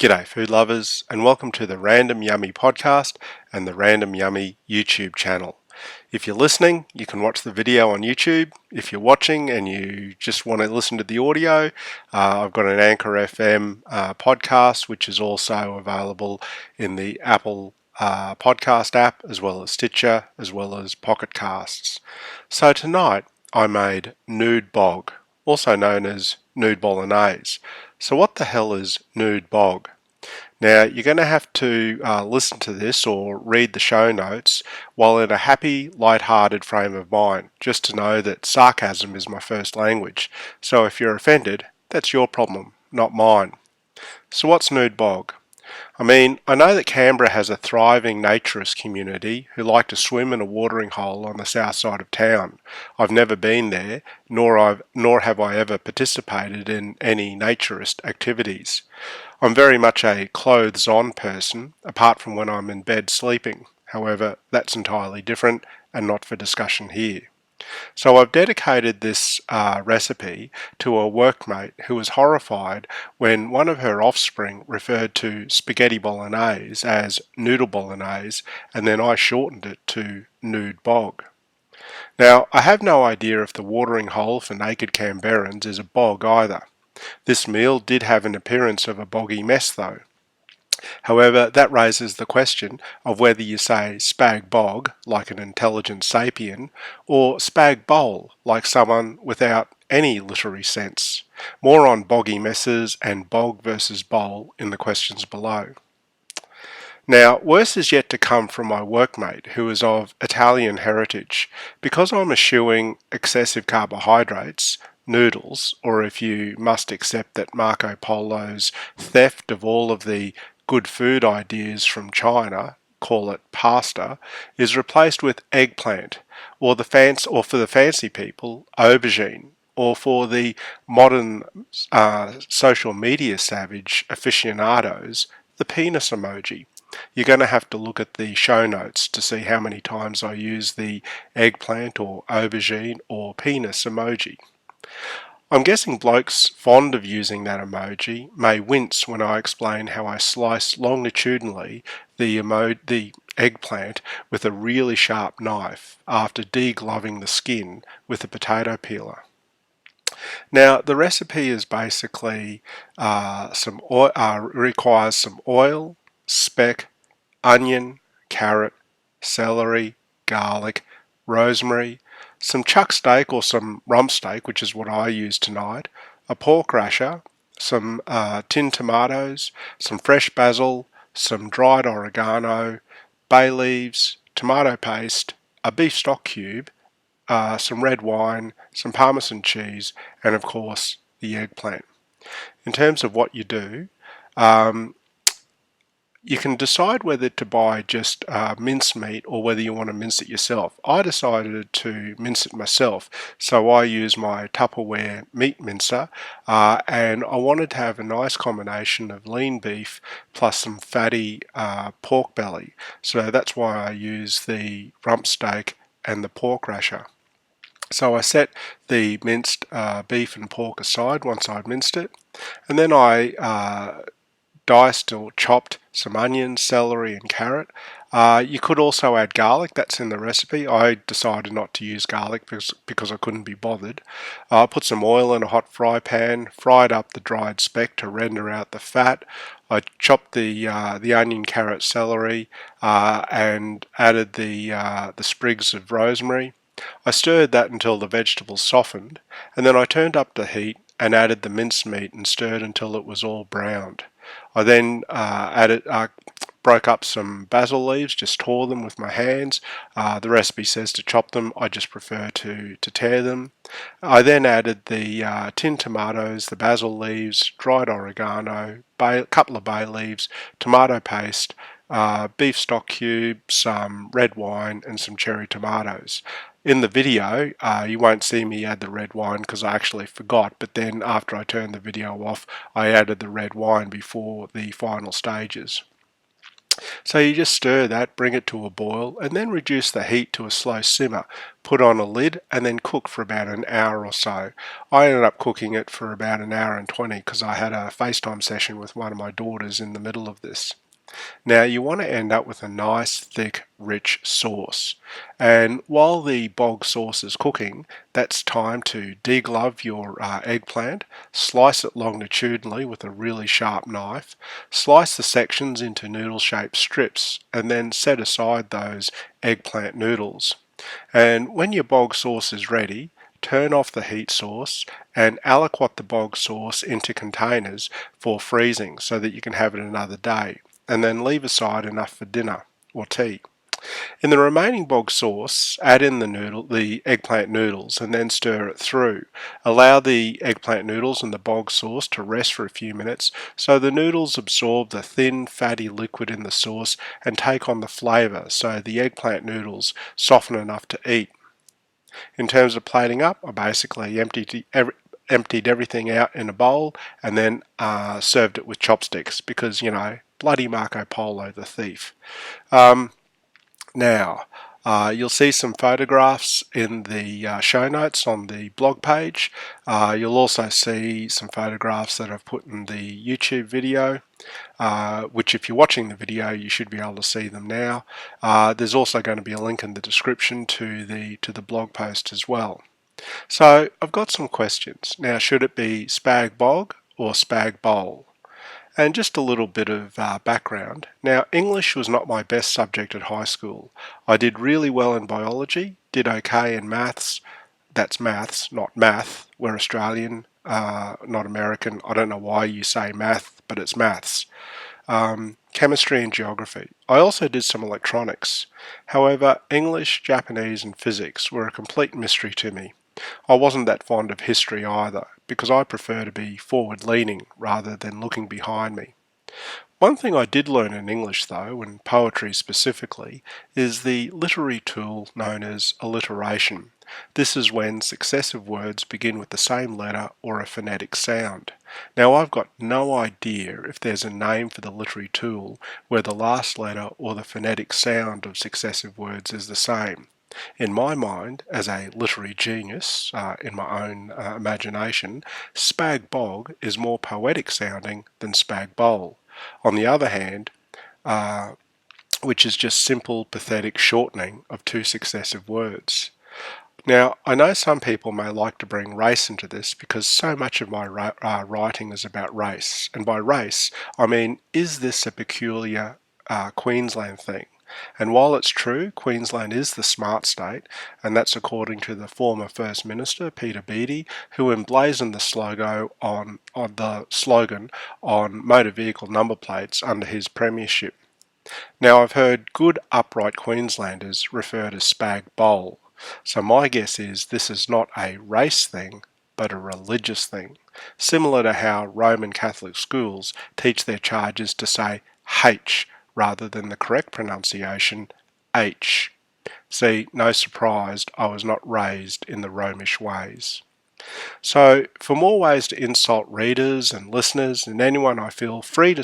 G'day food lovers and welcome to the Random Yummy podcast and the Random Yummy YouTube channel. If you're listening, you can watch the video on YouTube. If you're watching and you just want to listen to the audio, I've got an Anchor FM podcast which is also available in the Apple podcast app as well as Stitcher as well as Pocket Casts. So tonight I made nood bog, also known as nood bolognese. So what the hell is nood bog? Now you're going to have to listen to this or read the show notes while in a happy, light-hearted frame of mind, just to know that sarcasm is my first language. So if you're offended, that's your problem, not mine. So what's nood bog? I know that Canberra has a thriving naturist community who like to swim in a watering hole on the south side of town. I've never been there, nor have I ever participated in any naturist activities. I'm very much a clothes-on person, apart from when I'm in bed sleeping. However, that's entirely different and not for discussion here. So I've dedicated this recipe to a workmate who was horrified when one of her offspring referred to spaghetti bolognese as noodle bolognese, and then I shortened it to nood bog. Now, I have no idea if the watering hole for naked Canberrans is a bog either. This meal did have an appearance of a boggy mess though. However, that raises the question of whether you say spag bog, like an intelligent sapien, or spag bowl, like someone without any literary sense. More on boggy messes and bog versus bowl in the questions below. Now, worse is yet to come from my workmate, who is of Italian heritage. Because I'm eschewing excessive carbohydrates, noodles, or if you must accept that Marco Polo's theft of all of the good food ideas from China, call it pasta, is replaced with eggplant, or for the fancy people, aubergine, or for the modern social media savage aficionados, the penis emoji. You're going to have to look at the show notes to see how many times I use the eggplant or aubergine or penis emoji. I'm guessing blokes fond of using that emoji may wince when I explain how I slice longitudinally the eggplant with a really sharp knife after degloving the skin with a potato peeler. Now the recipe is basically requires some oil, speck, onion, carrot, celery, garlic, rosemary, some chuck steak or some rump steak, which is what I use tonight, a pork rasher, some tinned tomatoes, some fresh basil, some dried oregano, bay leaves, tomato paste, a beef stock cube, some red wine, some Parmesan cheese, and of course the eggplant. In terms of what you do, you can decide whether to buy just mince meat or whether you want to mince it yourself. I decided to mince it myself, so I use my Tupperware meat mincer, and I wanted to have a nice combination of lean beef plus some fatty pork belly. So that's why I use the rump steak and the pork rasher. So I set the minced beef and pork aside once I'd minced it, and then I diced or chopped some onions, celery and carrot. You could also add garlic, that's in the recipe. I decided not to use garlic because I couldn't be bothered. I put some oil in a hot fry pan, fried up the dried speck to render out the fat. I chopped the onion, carrot, celery and added the sprigs of rosemary. I stirred that until the vegetables softened, and then I turned up the heat and added the mincemeat and stirred until it was all browned. I then broke up some basil leaves, just tore them with my hands. The recipe says to chop them, I just prefer to tear them. I then added the tinned tomatoes, the basil leaves, dried oregano, couple of bay leaves, tomato paste, beef stock cube, some red wine and some cherry tomatoes. In the video, you won't see me add the red wine because I actually forgot, but then after I turned the video off, I added the red wine before the final stages. So you just stir that, bring it to a boil, and then reduce the heat to a slow simmer. Put on a lid and then cook for about an hour or so. I ended up cooking it for about an hour and 20 because I had a FaceTime session with one of my daughters in the middle of this. Now you want to end up with a nice, thick, rich sauce. And while the bog sauce is cooking, that's time to deglove your eggplant, slice it longitudinally with a really sharp knife, slice the sections into noodle-shaped strips, and then set aside those eggplant noodles. And when your bog sauce is ready, turn off the heat source and aliquot the bog sauce into containers for freezing so that you can have it another day, and then leave aside enough for dinner or tea. In the remaining bog sauce, add in the eggplant noodles and then stir it through. Allow the eggplant noodles and the bog sauce to rest for a few minutes so the noodles absorb the thin, fatty liquid in the sauce and take on the flavour so the eggplant noodles soften enough to eat. In terms of plating up, I basically emptied everything out in a bowl and then served it with chopsticks because, bloody Marco Polo the thief. Now, you'll see some photographs in the show notes on the blog page. You'll also see some photographs that I've put in the YouTube video, which if you're watching the video, you should be able to see them now. There's also going to be a link in the description to the blog post as well. So I've got some questions. Now, should it be spag bog or spag bowl? And just a little bit of background. Now, English was not my best subject at high school. I did really well in biology, did okay in maths. That's maths, not math. We're Australian, not American. I don't know why you say math, but it's maths. Chemistry and geography. I also did some electronics. However, English, Japanese and physics were a complete mystery to me. I wasn't that fond of history either, because I prefer to be forward-leaning rather than looking behind me. One thing I did learn in English though, and poetry specifically, is the literary tool known as alliteration. This is when successive words begin with the same letter or a phonetic sound. Now I've got no idea if there's a name for the literary tool where the last letter or the phonetic sound of successive words is the same. In my mind, as a literary genius, in my own imagination, spag bog is more poetic sounding than spag bowl. On the other hand, which is just simple, pathetic shortening of two successive words. Now, I know some people may like to bring race into this because so much of my writing is about race. And by race, I mean, is this a peculiar Queensland thing? And while it's true, Queensland is the smart state, and that's according to the former First Minister, Peter Beattie, who emblazoned the slogan on motor vehicle number plates under his premiership. Now, I've heard good upright Queenslanders refer to spag bowl, so my guess is this is not a race thing, but a religious thing, similar to how Roman Catholic schools teach their charges to say H rather than the correct pronunciation, H. See, no surprise, I was not raised in the Romish ways. So, for more ways to insult readers and listeners and anyone, I feel free to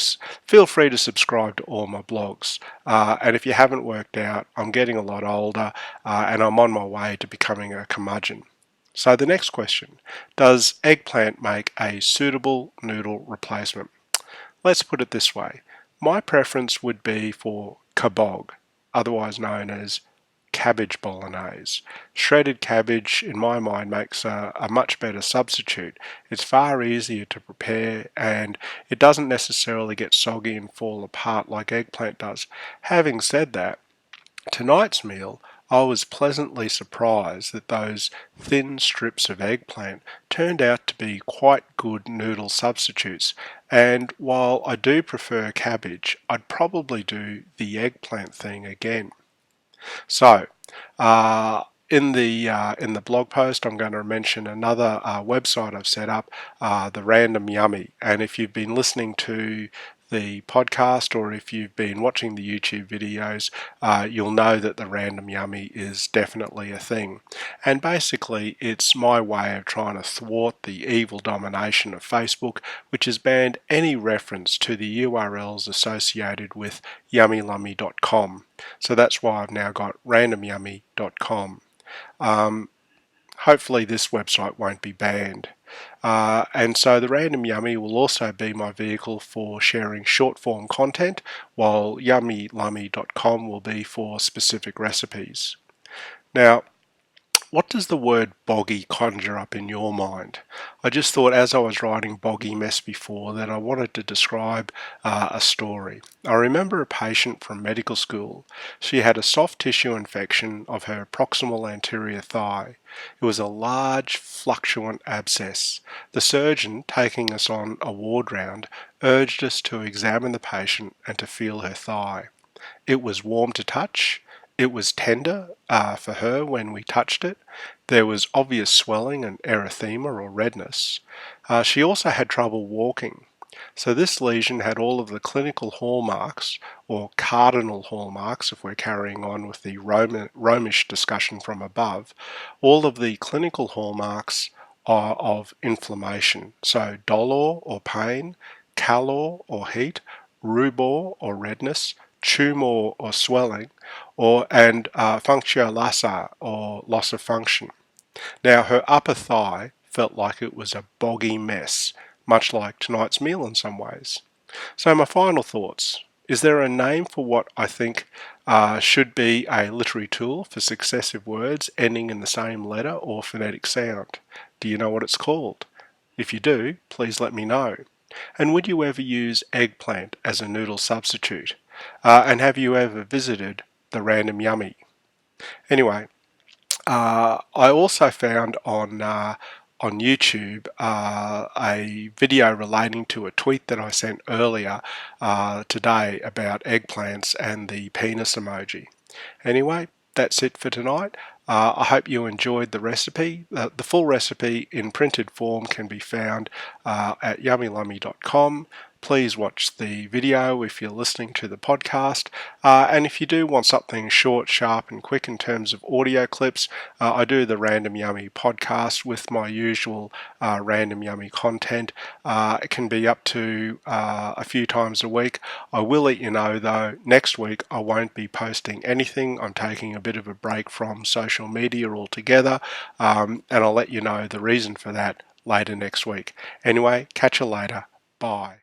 subscribe to all my blogs. And if you haven't worked out, I'm getting a lot older, and I'm on my way to becoming a curmudgeon. So the next question: does eggplant make a suitable noodle replacement? Let's put it this way. My preference would be for kabog, otherwise known as cabbage bolognese. Shredded cabbage, in my mind, makes a much better substitute. It's far easier to prepare and it doesn't necessarily get soggy and fall apart like eggplant does. Having said that, tonight's meal, I was pleasantly surprised that those thin strips of eggplant turned out to be quite good noodle substitutes, and while I do prefer cabbage, I'd probably do the eggplant thing again. So, in the blog post, I'm going to mention another website I've set up, the Random Yummy, and if you've been listening to the podcast, or if you've been watching the YouTube videos, you'll know that the Random Yummy is definitely a thing. And basically, it's my way of trying to thwart the evil domination of Facebook, which has banned any reference to the URLs associated with yummylummy.com. So that's why I've now got randomyummy.com. Hopefully this website won't be banned. And so the Random Yummy will also be my vehicle for sharing short form content, while yummylummy.com will be for specific recipes. Now, what does the word boggy conjure up in your mind? I just thought as I was writing boggy mess before that I wanted to describe a story. I remember a patient from medical school. She had a soft tissue infection of her proximal anterior thigh. It was a large fluctuant abscess. The surgeon, taking us on a ward round, urged us to examine the patient and to feel her thigh. It was warm to touch. It was tender for her when we touched it. There was obvious swelling and erythema or redness. She also had trouble walking. So this lesion had all of the clinical hallmarks, or cardinal hallmarks if we're carrying on with the Romish discussion from above, all of the clinical hallmarks are of inflammation. So dolor or pain, calor or heat, rubor or redness, tumor or swelling, and functio lassa or loss of function. Now her upper thigh felt like it was a boggy mess, much like tonight's meal in some ways. So my final thoughts. Is there a name for what I think should be a literary tool for successive words ending in the same letter or phonetic sound? Do you know what it's called? If you do, please let me know. And would you ever use eggplant as a noodle substitute? And have you ever visited the Random Yummy? Anyway, I also found on YouTube a video relating to a tweet that I sent earlier today about eggplants and the penis emoji. Anyway, that's it for tonight. I hope you enjoyed the recipe. The full recipe in printed form can be found at yummylummy.com. Please watch the video if you're listening to the podcast. And if you do want something short, sharp, and quick in terms of audio clips, I do the Random Yummy podcast with my usual Random Yummy content. It can be up to a few times a week. I will let you know, though, next week I won't be posting anything. I'm taking a bit of a break from social media altogether, and I'll let you know the reason for that later next week. Anyway, catch you later. Bye.